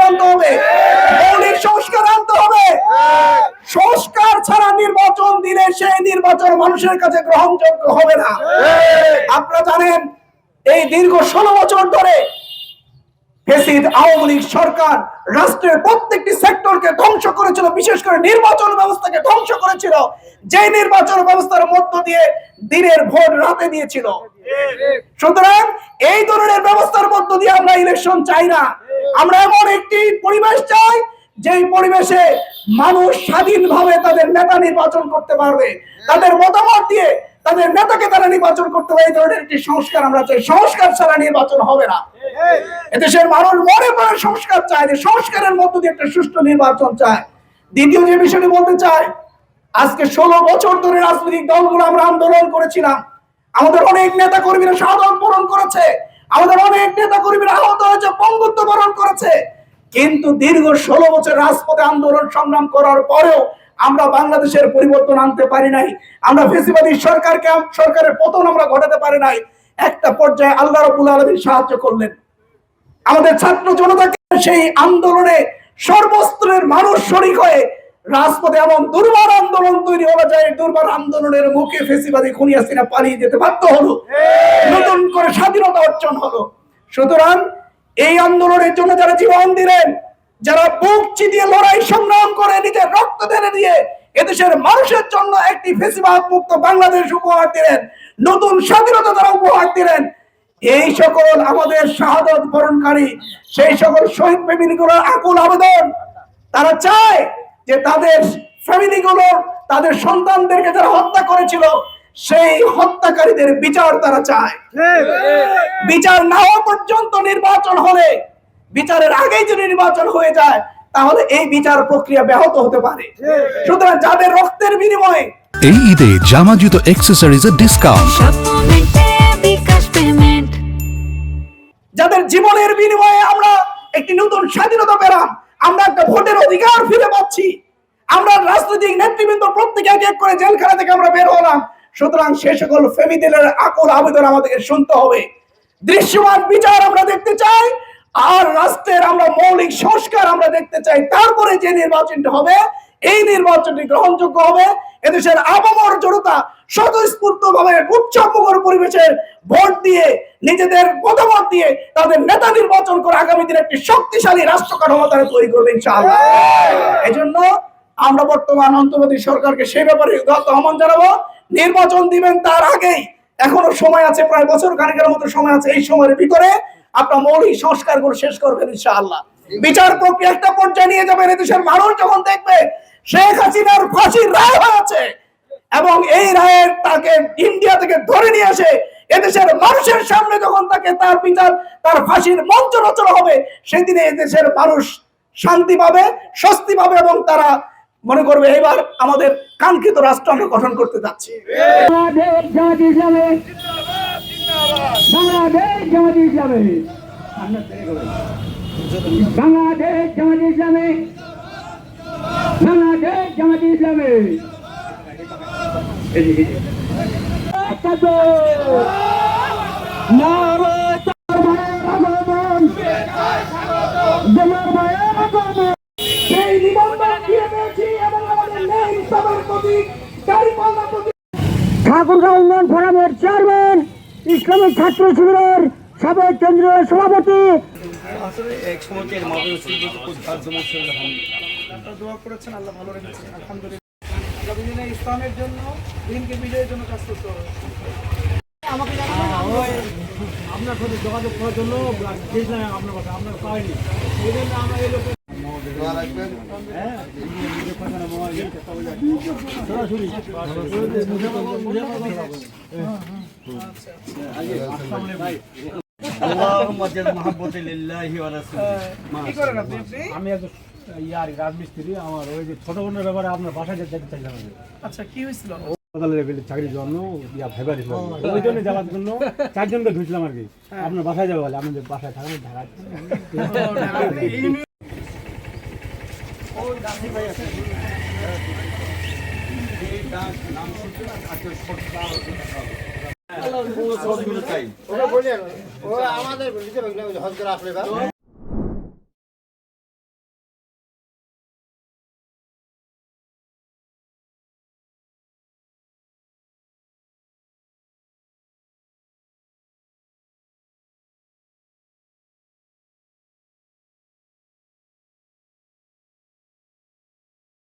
আনতে হবে, মৌলিক সংস্কার আনতে হবে। সংস্কার ছাড়া নির্বাচন দিলে সেই নির্বাচন মানুষের কাছে গ্রহণযোগ্য হবে না। আপনারা জানেন এই দীর্ঘ 16 বছর ধরে ফ্যাসিস্ট আওয়ামী লীগ সরকার রাষ্ট্রের প্রত্যেকটি সেক্টরকে ধ্বংস করেছিল, বিশেষ করে নির্বাচন ব্যবস্থাকে ধ্বংস করেছিল, যে নির্বাচন ব্যবস্থার মধ্য দিয়ে দিনের ভোট রাতে দিয়েছিল। সুতরাং এই ধরনের ব্যবস্থার মধ্য দিয়ে আমরা ইলেকশন চাই না। আমরা এমন একটি পরিবেশ চাই যেই পরিবেশে মানুষ স্বাধীনভাবে তাদের নেতা নির্বাচন করতে পারবে, তাদের মতামত দিয়ে তাদের নেতাকে তারা নির্বাচন করতে পারে। এই ধরনের একটি সংস্কার আমরা চাই। সংস্কার ছাড়া নির্বাচন হবে না। এদেশের মানুষ মনে করে সংস্কার চায়, যে সংস্কারের মধ্য দিয়ে একটা সুষ্ঠু নির্বাচন চায়। দ্বিতীয় যে বিষয়টি বলতে চাই, আজকে 16 বছর ধরে রাজনৈতিক দলগুলো আমরা আন্দোলন করেছিলাম। আমাদের অনেক নেতা কর্মীরা শাহাদাত বরণ করেছে, আমাদের অনেক নেতা কর্মীরা আহত হয়েছে, পঙ্গুত্ব বরণ করেছে। কিন্তু দীর্ঘ 16 বছর রাজপথে আন্দোলন সংগ্রাম করার পরেও আমরা বাংলাদেশের পরিবর্তন আনতে পারি নাই। আমরা ফ্যাসিবাদী সরকারের পতন আমরা ঘটাতে পারি নাই। একটা পর্যায়ে আল্লাহ রাব্বুল আলামিন সাহায্য করলেন। আমাদের ছাত্র জনতাকে সেই আন্দোলনে সর্বস্তরের মানুষ শরীক হয়ে রাজপথে এমন দুর্বার আন্দোলন তৈরি হলো, যায় দুর্বার আন্দোলনের মুখে ফ্যাসিবাদী খুনি হাসিনা পালিয়ে যেতে বাধ্য হলো, নতুন করে স্বাধীনতা অর্জন হলো। সুতরাং এই আন্দোলনের জন্য যারা জীবন দিলেন, যারা বুক চিতিয়ে লড়াই সংগ্রাম করে নিজের রক্ত ঢেলে দিয়ে এদেশের মানুষের জন্য একটি ফ্যাসিবাদ মুক্ত বাংলাদেশ উপহার দিলেন, নতুন স্বাধীনতা তারা উপহার দিলেন, এই সকল আমাদের শাহাদাত বরণকারী সেই সকল শহীদ ফ্যামিলিগুলোর আকুল আবেদন, তারা চায় যে তাদের ফ্যামিলিগুলো তাদের সন্তানদেরকে যারা হত্যা করেছিল সেই হত্যাকারীদের বিচার তারা চায়। বিচার না হওয়া পর্যন্ত নির্বাচন হলে, বিচারের আগেই যদি নির্বাচন হয়ে যায় তাহলে এই বিচার প্রক্রিয়া ব্যাহত হতে পারে। সুতরাং যাদের রক্তের বিনিময়ে এই ঈদে জামা জুতো অ্যাকসেসরিজের ডিসকাউন্ট, যাদের জীবনের বিনিময়ে আমরা একটি নতুন স্বাধীনতা পেলাম, আমরা একটা ভোটের অধিকার ফিরে পাচ্ছি, আমরা রাজনৈতিক নেতৃবৃন্দ প্রত্যেকে এক এক করে জেলখানা থেকে আমরা বের হলাম। সুতরাং সে সকল ফ্যামিলিদের আকুল আবেদন আমাদেরকে শুনতে হবে। দৃশ্যমান বিচার আমরা দেখতে চাই, আর রাষ্ট্রের আমরা মৌলিক সংস্কার আমরা দেখতে চাই। তারপরে যে নির্বাচনটা হবে এই নির্বাচনটি গ্রহণযোগ্য হবে। এদেশের আপামর জনতা স্বতঃস্ফূর্ত ভাবে উৎসবমুখর পরিবেশে ভোট দিয়ে নিজেদের মতামত দিয়ে তাদের নেতা নির্বাচন করে আগামী দিনে একটি শক্তিশালী রাষ্ট্র কাঠামো তারা তৈরি করবে ইনশাআল্লাহ। এজন্য আমরা বর্তমান অন্তর্বর্তী সরকারকে সেই ব্যাপারে আহ্বান জানাবো, নির্বাচন দিবেন তার আগেই, এখনো সময় আছে, প্রায় বছর খানেকের মতো সময় আছে, এই সময়ের ভিতরে আপনার মৌলিক সংস্কারগুলো শেষ করবেন ইনশাআল্লাহ। বিচার প্রক্রিয়া একটা পর্যায়ে নিয়ে যাবেন। এদেশের মানুষ যখন দেখবে শেখ হাসিনার ফাঁসির রায় হয়েছে এবং এই রায়ের তাকে ইন্ডিয়া থেকে ধরে নিয়ে আসে এদেশের মানুষের সামনে যখন তাকে তার বিচার তার ফাঁসির মঞ্চ রচনা হবে, সেদিনে এদেশের মানুষ শান্তি পাবে, স্বস্তি পাবে এবং তারা মনে করবে এবার আমাদের কাঙ্ক্ষিত রাষ্ট্র আমরা গঠন করতে যাচ্ছি। ঠাকুরগাঁও উন্নয়ন ফোরামের চেয়ারম্যান, ইসলামিক ছাত্র শিবিরের সাবেক কেন্দ্রীয় সভাপতি, ইসলামের জন্য দিনকে বিজয়ের জন্য কাজ করতে হবে। আমাকে আপনার সাথে যোগাযোগ করার জন্য আপনার কথা আপনার পাইনি, এই জন্য আমরা এই লোকের আমি রাজমিস্ত্রি, আমার ওই যে ছোট বোনের ব্যাপারে আপনার বাসায় যেতে চাইলাম। আচ্ছা, কি হয়েছিল? চাকরির জন্য ওই জন্য যাওয়ার জন্য 4 জনকে ঢুকলাম আর কি। আপনার বাসায় যাবো বলে, আমাদের বাসায় থাকানো ঢাকা আমাদের